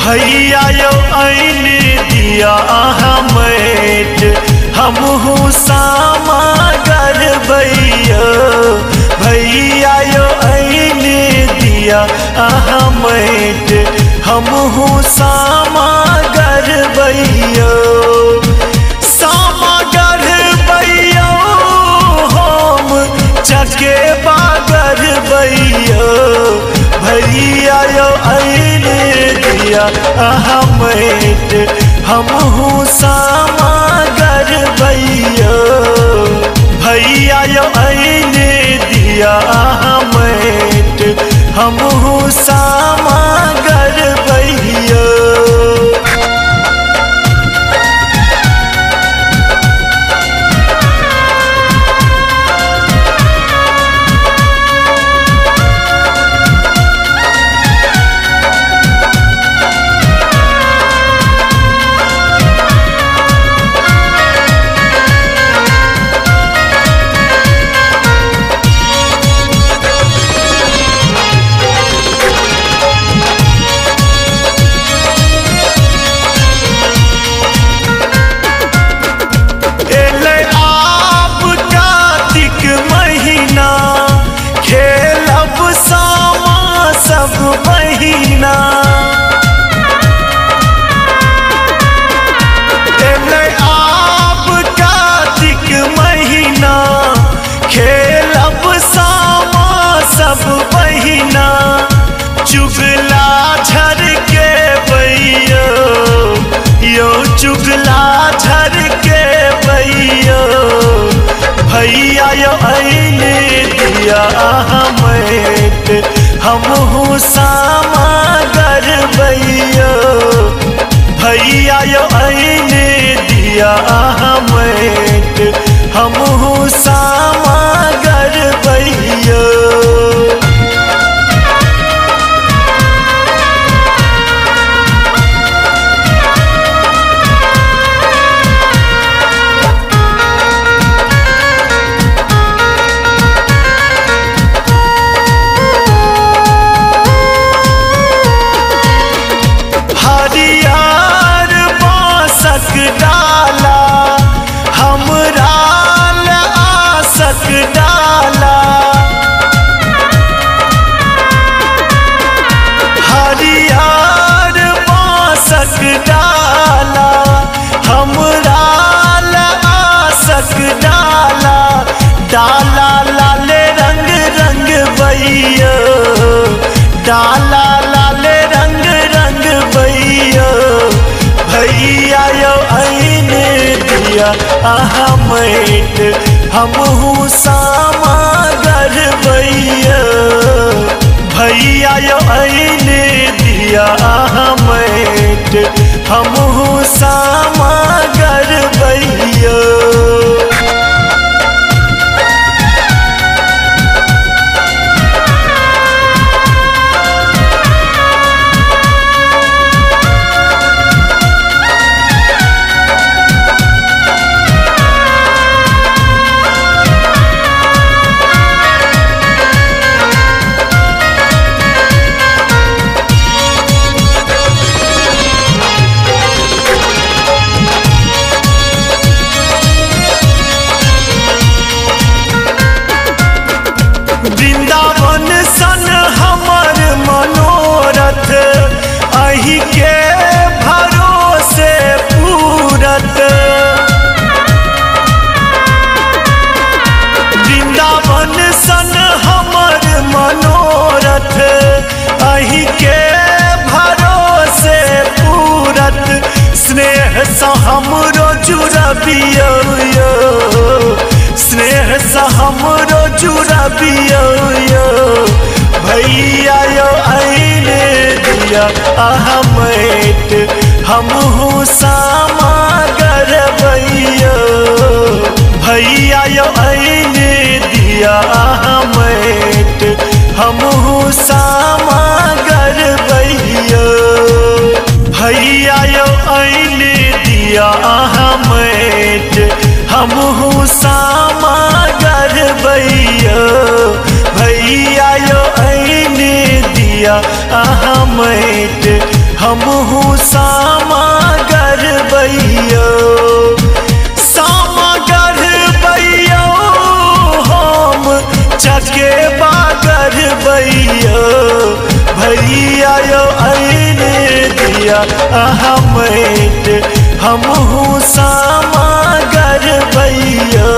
भैया यो ऐने दिया हमेट हमहू सामा गरबैया। भैया यो ऐने दिया हमेट हमहू सामा गरबैया। सामा गरबैया हम चके बागर बैया। भैया यो ऐने दिया हमेट हमहू सामा गरबैया। भैया यो ऐने दिया हमेट हमहू सामा गरबैया। महीना आप कार्तिक महीना खेलब सामा सब बहिना। चुगला झर के बैया यो चुगला झर के बैया। भैया यो ऐने दिया हमेट हमहू सामा गरबैया। भैया यो ऐने दिया हमेट हमहू सामा गरबैया। हरियर बांसक डाला हमरा आसक डाला। हरियर बांसक डाला हमरा आसक डाला। डाला लाल रंग रंग बैया। डाला लाल रंग रंग बैया। भैया यो ऐने दिया हमेट हमहू सामा गरबैया। भैया यो ऐने दिया हमेट हमहू सामा गरबैया। वृंदावन सन हमर मनोरथ अहि के भरोसे पूरत। वृंदावन सन हमर मनोरथ अहि के भरोसे पूरत। स्नेह सा हमरो जुड़बियो स्नेह सा हमरो जुड़बियो। भैया यो ऐने दिया हमेट हमहू सामा गरबैया। भैया यो ऐने दिया हमेट हमहू सामा गरबैया। भैया यो ऐने दिया हमेट हमहू सामा गरबैया। भैया यो ऐने दिया हमेट हमहू सामागर बैयो सामागर बैयो हम चके बागर बैयो भैया यो आईने दिया हमें हमहू सामागर बैयो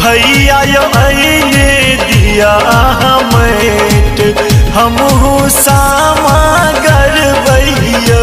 भैया यो आईने दिया हमें हमहू सामागर बैयो।